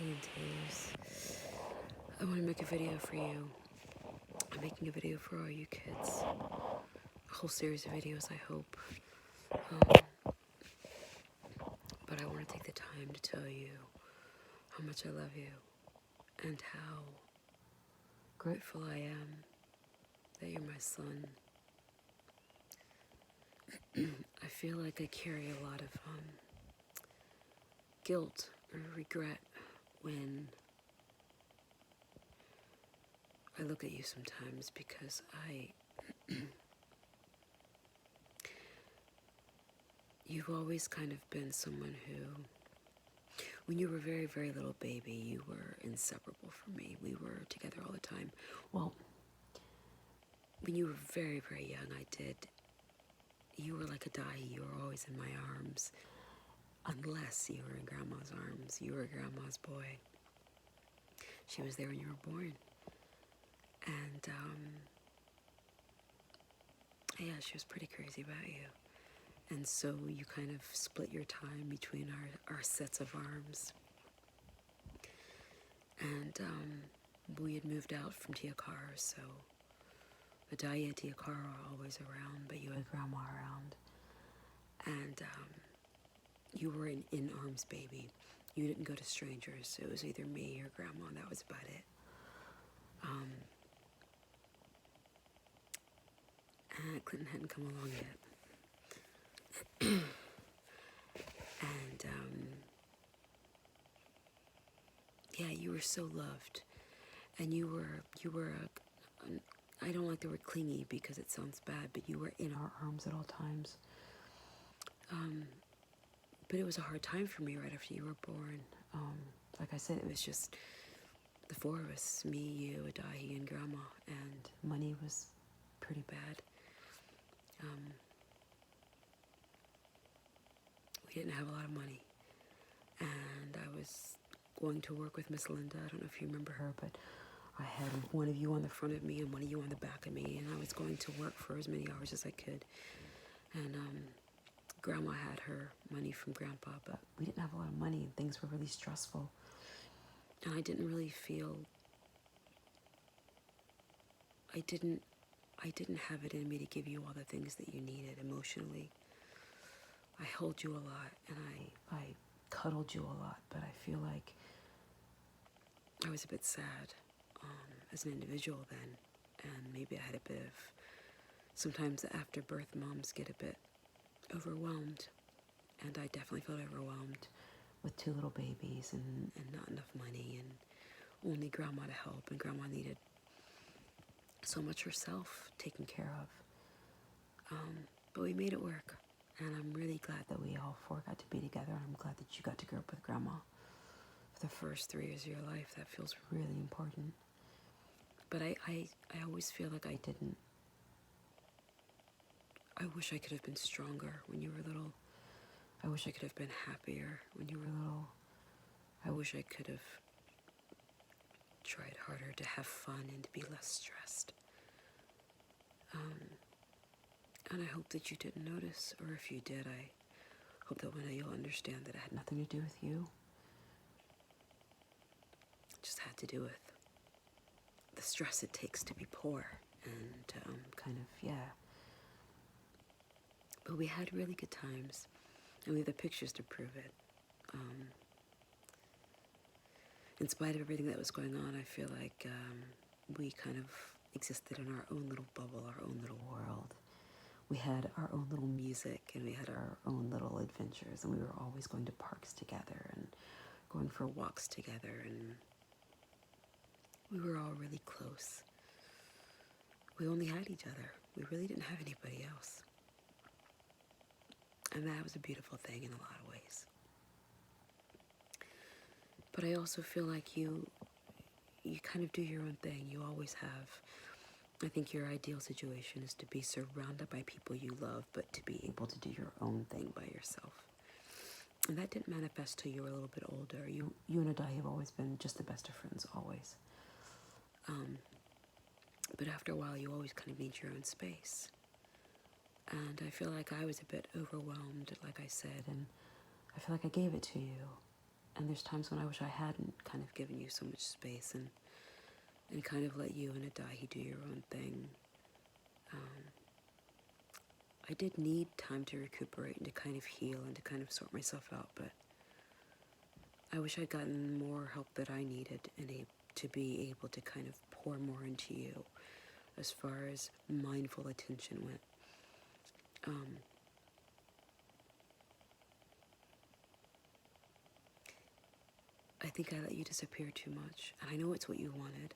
Hey Taves, I want to make a video for you. I'm making a video for all you kids. A whole series of videos, I hope. But I want to take the time to tell you how much I love you and how grateful I am that you're my son. I feel like I carry a lot of guilt or regret when I look at you sometimes because you've always kind of been someone who, when you were a very, very little baby, you were inseparable from me. We were together all the time. Well, when you were very, very young, you were like a dahi. You were always in my arms. Unless you were in Grandma's arms. You were Grandma's boy. She was there when you were born. And, yeah, she was pretty crazy about you. And so you kind of split your time between our sets of arms. And we had moved out from Tiakara, so Adaya and Tiakara are always around, but you had Grandma around. And you were an in-arms baby. You didn't go to strangers. It was either me or Grandma, and that was about it. And Clinton hadn't come along yet. And, yeah, you were so loved. And you were I don't like the word clingy because it sounds bad, but you were in our arms at all times. But it was a hard time for me right after you were born. Like I said, it was just the four of us, me, you, Adahi, and Grandma, and money was pretty bad. We didn't have a lot of money. And I was going to work with Miss Linda. I don't know if you remember her, but I had one of you on the front of me and one of you on the back of me, and I was going to work for as many hours as I could. And Grandma had her money from Grandpa, but we didn't have a lot of money, and things were really stressful. And I didn't really feel, I didn't have it in me to give you all the things that you needed emotionally. I held you a lot, and I cuddled you a lot, but I feel like I was a bit sad as an individual then, and maybe I had a bit of, sometimes after birth moms get a bit overwhelmed, and I definitely felt overwhelmed with two little babies and not enough money and only Grandma to help, and Grandma needed so much herself taken care of. But we made it work, and I'm really glad that we all four got to be together, and I'm glad that you got to grow up with Grandma for the first 3 years of your life. That feels really important. But I always feel like I wish I could have been stronger when you were little. I wish I could have been happier when you were little. I wish I could have tried harder to have fun and to be less stressed. And I hope that you didn't notice, or if you did, I hope that one day you'll understand that it had nothing to do with you. It just had to do with the stress it takes to be poor and kind of, yeah. But we had really good times, and we have the pictures to prove it. In spite of everything that was going on, I feel like we kind of existed in our own little bubble, our own little world. We had our own little music, and we had our own little adventures, and we were always going to parks together and going for walks together, and we were all really close. We only had each other. We really didn't have anybody else. And that was a beautiful thing in a lot of ways. But I also feel like you kind of do your own thing. You always have. I think your ideal situation is to be surrounded by people you love, but to be able to do your own thing by yourself. And that didn't manifest till you were a little bit older. You and Adai have always been just the best of friends, always. But after a while, you always kind of need your own space. And I feel like I was a bit overwhelmed, like I said, and I feel like I gave it to you. And there's times when I wish I hadn't kind of given you so much space and kind of let you and Adahi do your own thing. I did need time to recuperate and to kind of heal and to kind of sort myself out, but I wish I'd gotten more help that I needed and to be able to kind of pour more into you as far as mindful attention went. I think I let you disappear too much, and I know it's what you wanted.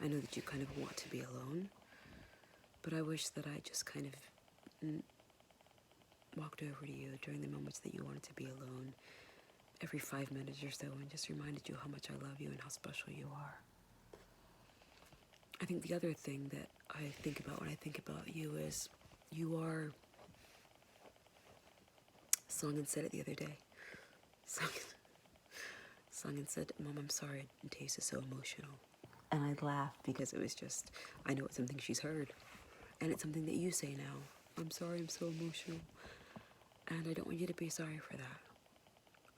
I know that you kind of want to be alone, but I wish that I just kind of walked over to you during the moments that you wanted to be alone, every 5 minutes or so, and just reminded you how much I love you and how special you are. I think the other thing that I think about when I think about you is you are... Songin said it the other day. Songin said, "Mom, I'm sorry, Taste is so emotional." And I laughed because it was just, I know it's something she's heard. And it's something that you say now. "I'm sorry, I'm so emotional." And I don't want you to be sorry for that.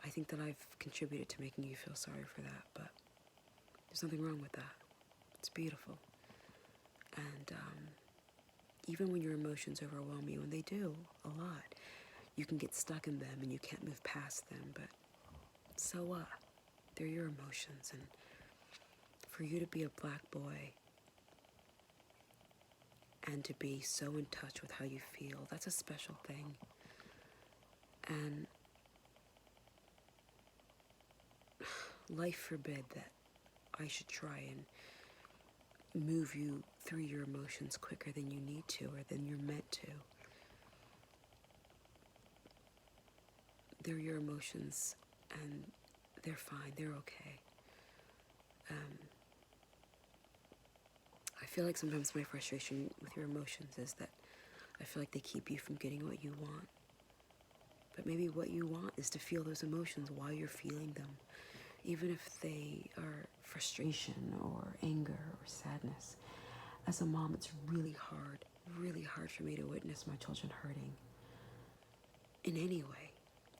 I think that I've contributed to making you feel sorry for that, but there's nothing wrong with that. It's beautiful. And even when your emotions overwhelm you, and they do a lot, you can get stuck in them and you can't move past them, but so what? They're your emotions, and for you to be a black boy and to be so in touch with how you feel, that's a special thing. And life forbid that I should try and move you through your emotions quicker than you need to or than you're meant to. They're your emotions, and they're fine, they're okay. I feel like sometimes my frustration with your emotions is that I feel like they keep you from getting what you want. But maybe what you want is to feel those emotions while you're feeling them, even if they are frustration or anger or sadness. As a mom, it's really hard for me to witness my children hurting in any way,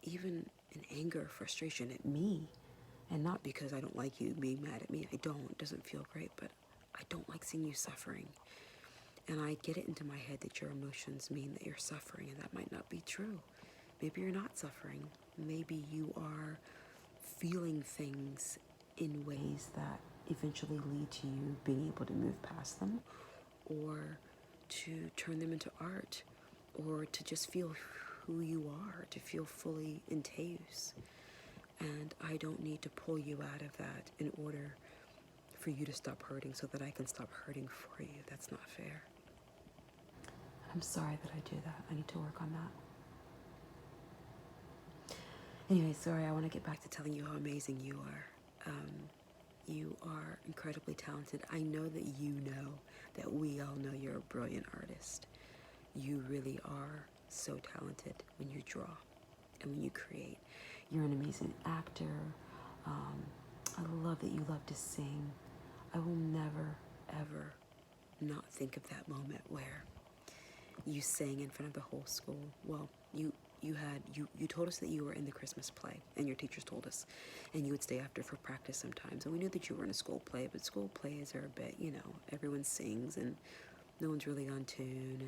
even in anger or frustration at me. And not because I don't like you being mad at me. I don't. It doesn't feel great, but I don't like seeing you suffering. And I get it into my head that your emotions mean that you're suffering, and that might not be true. Maybe you're not suffering. Maybe you are feeling things in ways that eventually lead to you being able to move past them, or to turn them into art, or to just feel who you are, to feel fully in Teus. And I don't need to pull you out of that in order for you to stop hurting so that I can stop hurting for you. That's not fair. I'm sorry that I do that. I need to work on that. Anyway, sorry, I want to get back to telling you how amazing you are. You are incredibly talented. I know that you know that we all know you're a brilliant artist. You really are so talented when you draw and when you create. You're an amazing actor. I love that you love to sing. I will never, ever not think of that moment where you sang in front of the whole school. Well, you told us that you were in the Christmas play, and your teachers told us, and you would stay after for practice sometimes. And we knew that you were in a school play, but school plays are a bit, everyone sings and no one's really on tune.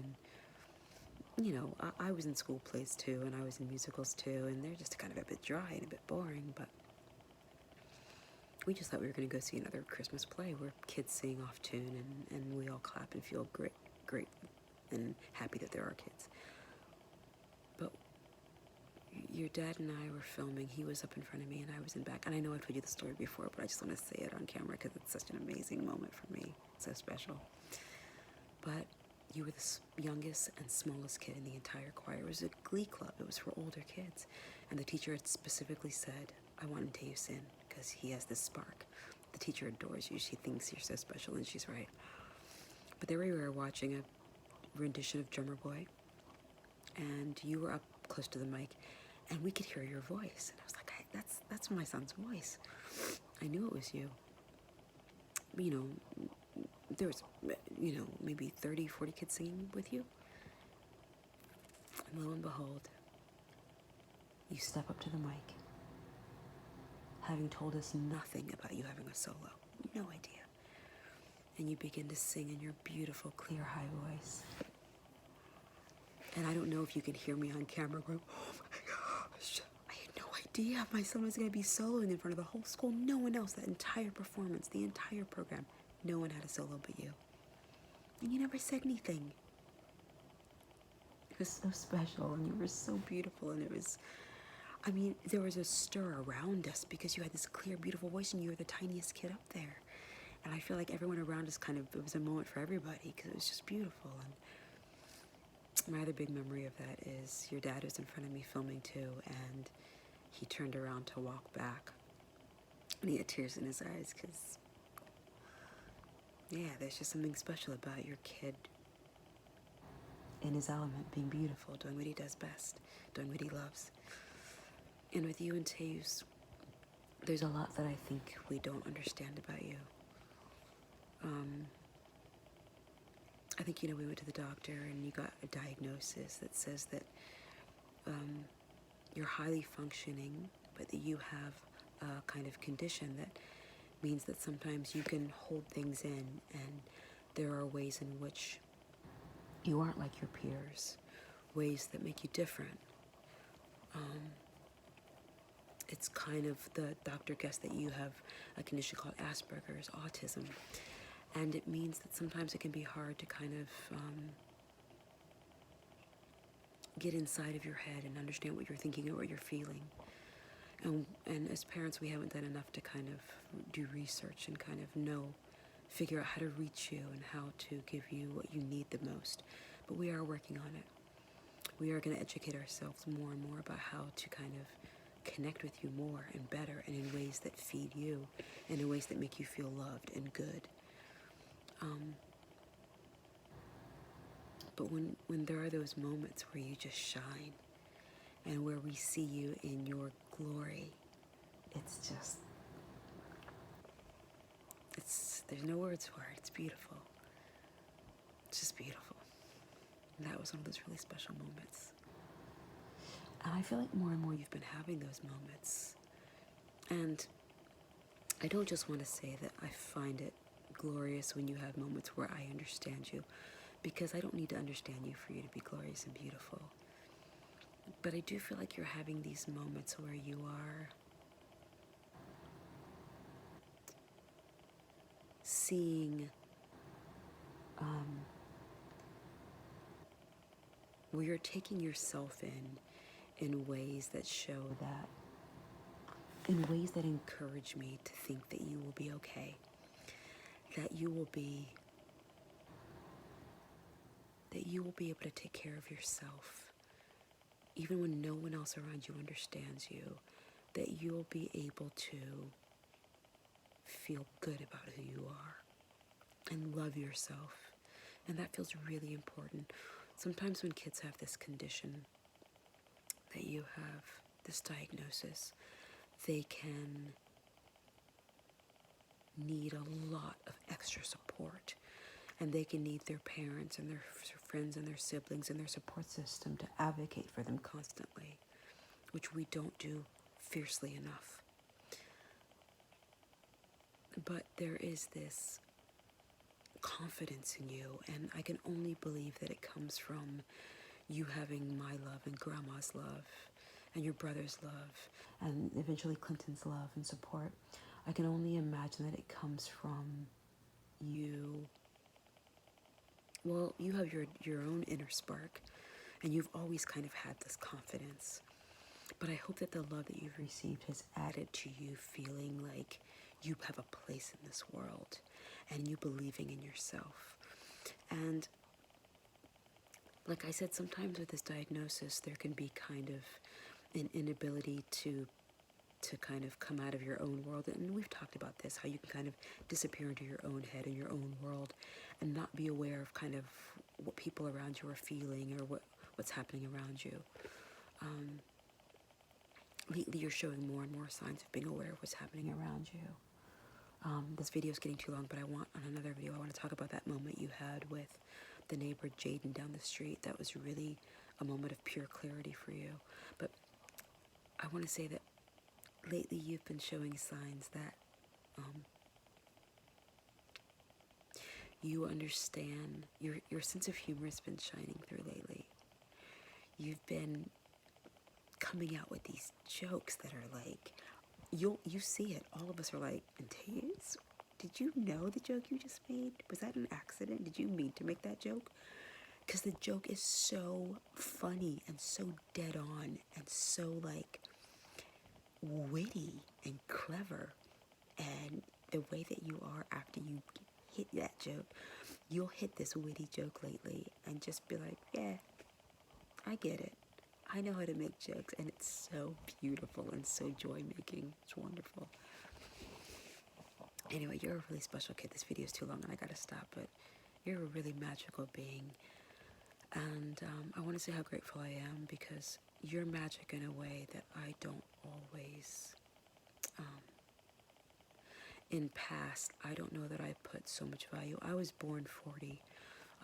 And I was in school plays too, and I was in musicals too, and they're just kind of a bit dry and a bit boring, but we just thought we were going to go see another Christmas play where kids sing off tune and we all clap and feel great and happy that there are kids. But your dad and I were filming. He was up in front of me and I was in back. And I know I've told you the story before, but I just want to say it on camera because it's such an amazing moment for me. It's so special. But you were the youngest and smallest kid in the entire choir. It was a glee club. It was for older kids. And the teacher had specifically said, "I want Teus in because he has this spark." The teacher adores you. She thinks you're so special, and she's right. But there we were watching a rendition of Drummer Boy, and you were up close to the mic, and we could hear your voice. And I was like, hey, that's my son's voice. I knew it was you. There was, maybe 30, 40 kids singing with you. And lo and behold, you step up to the mic, having told us nothing about you having a solo. No idea. And you begin to sing in your beautiful, clear, high voice. And I don't know if you can hear me on camera going, oh my gosh, I had no idea my son was going to be soloing in front of the whole school. No one else, that entire performance, the entire program, no one had a solo but you. And you never said anything. It was so special, and you were so beautiful, and it was, I mean, there was a stir around us because you had this clear, beautiful voice, and you were the tiniest kid up there. And I feel like everyone around us kind of, it was a moment for everybody because it was just beautiful. And my other big memory of that is your dad was in front of me filming too, and he turned around to walk back. And he had tears in his eyes because, yeah, there's just something special about your kid in his element, being beautiful, doing what he does best, doing what he loves. And with you and Teus, there's a lot that I think we don't understand about you. I think, you know, we went to the doctor and you got a diagnosis that says that you're highly functioning, but that you have a kind of condition that means that sometimes you can hold things in, and there are ways in which you aren't like your peers, ways that make you different. It's kind of, the doctor guessed that you have a condition called Asperger's, autism. And it means that sometimes it can be hard to kind of get inside of your head and understand what you're thinking or what you're feeling. And as parents, we haven't done enough to kind of do research and kind of figure out how to reach you and how to give you what you need the most. But we are working on it. We are going to educate ourselves more and more about how to kind of connect with you more and better, and in ways that feed you, and in ways that make you feel loved and good. But when there are those moments where you just shine, and where we see you in your glory, it's just, there's no words for it. It's beautiful. It's just beautiful. And that was one of those really special moments. And I feel like more and more you've been having those moments. And I don't just want to say that I find it glorious when you have moments where I understand you, because I don't need to understand you for you to be glorious and beautiful. But I do feel like you're having these moments where you are seeing, where you're taking yourself in ways that show that, in ways that encourage me to think that you will be okay, that you will be able to take care of yourself, even when no one else around you understands you, that you'll be able to feel good about who you are and love yourself. And that feels really important. Sometimes when kids have this condition, that you have this diagnosis, they can need a lot of extra support, and they can need their parents and their friends and their siblings and their support system to advocate for them constantly, which we don't do fiercely enough. But there is this confidence in you, and I can only believe that it comes from you having my love and Grandma's love and your brother's love and eventually Clinton's love and support. I can only imagine that it comes from you. Well, you have your own inner spark, and you've always kind of had this confidence. But I hope that the love that you've received has added to you feeling like you have a place in this world, and you believing in yourself. And like I said, sometimes with this diagnosis, there can be kind of an inability to kind of come out of your own world. And we've talked about this, how you can kind of disappear into your own head and your own world and not be aware of kind of what people around you are feeling or what's happening around you. Lately, you're showing more and more signs of being aware of what's happening around you. This video is getting too long, but on another video, I want to talk about that moment you had with the neighbor Jaden down the street. That was really a moment of pure clarity for you. But I want to say that lately you've been showing signs that you understand. Your sense of humor has been shining through lately. You've been coming out with these jokes that are like, you see it. All of us are like, in tears. Did you know the joke you just made? Was that an accident? Did you mean to make that joke? Because the joke is so funny and so dead on and so like witty and clever. And the way that you are after you hit that joke, you'll hit this witty joke lately and just be like, yeah, I get it. I know how to make jokes, and it's so beautiful and so joy making. It's wonderful. Anyway, you're a really special kid. This video is too long and I gotta stop, but you're a really magical being. And I want to say how grateful I am because you're magic in a way that I don't always. In past, I don't know that I put so much value. I was born 40.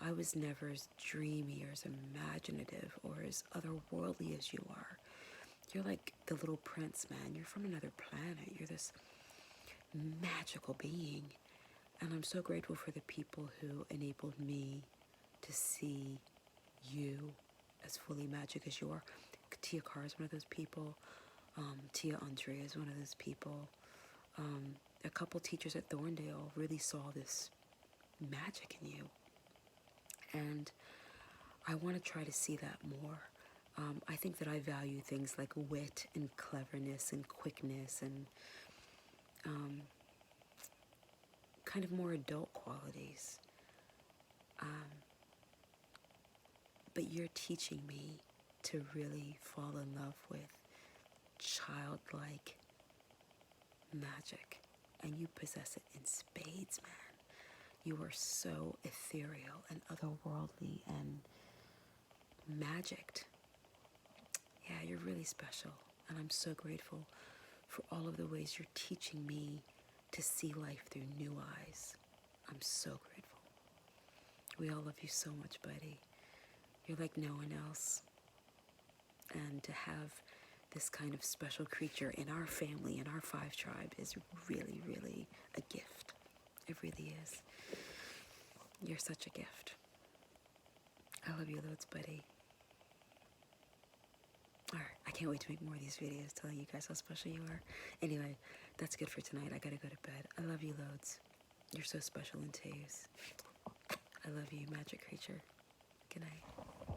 I was never as dreamy or as imaginative or as otherworldly as you are. You're like the little prince, man. You're from another planet. You're this magical being. And I'm so grateful for the people who enabled me to see you as fully magic as you are. Tia Carr is one of those people. Tia Andrea is one of those people. A couple teachers at Thorndale really saw this magic in you. And I want to try to see that more. I think that I value things like wit and cleverness and quickness and kind of more adult qualities. But you're teaching me to really fall in love with childlike magic. And you possess it in spades, man. You are so ethereal and otherworldly and magicked. Yeah, you're really special. And I'm so grateful for all of the ways you're teaching me to see life through new eyes. I'm so grateful. We all love you so much, buddy. You're like no one else. And to have this kind of special creature in our family, in our five tribe, is really, really a gift. It really is. You're such a gift. I love you loads, buddy. Alright, I can't wait to make more of these videos telling you guys how special you are. Anyway, that's good for tonight. I gotta go to bed. I love you loads. You're so special in twos. I love you, magic creature. Good night.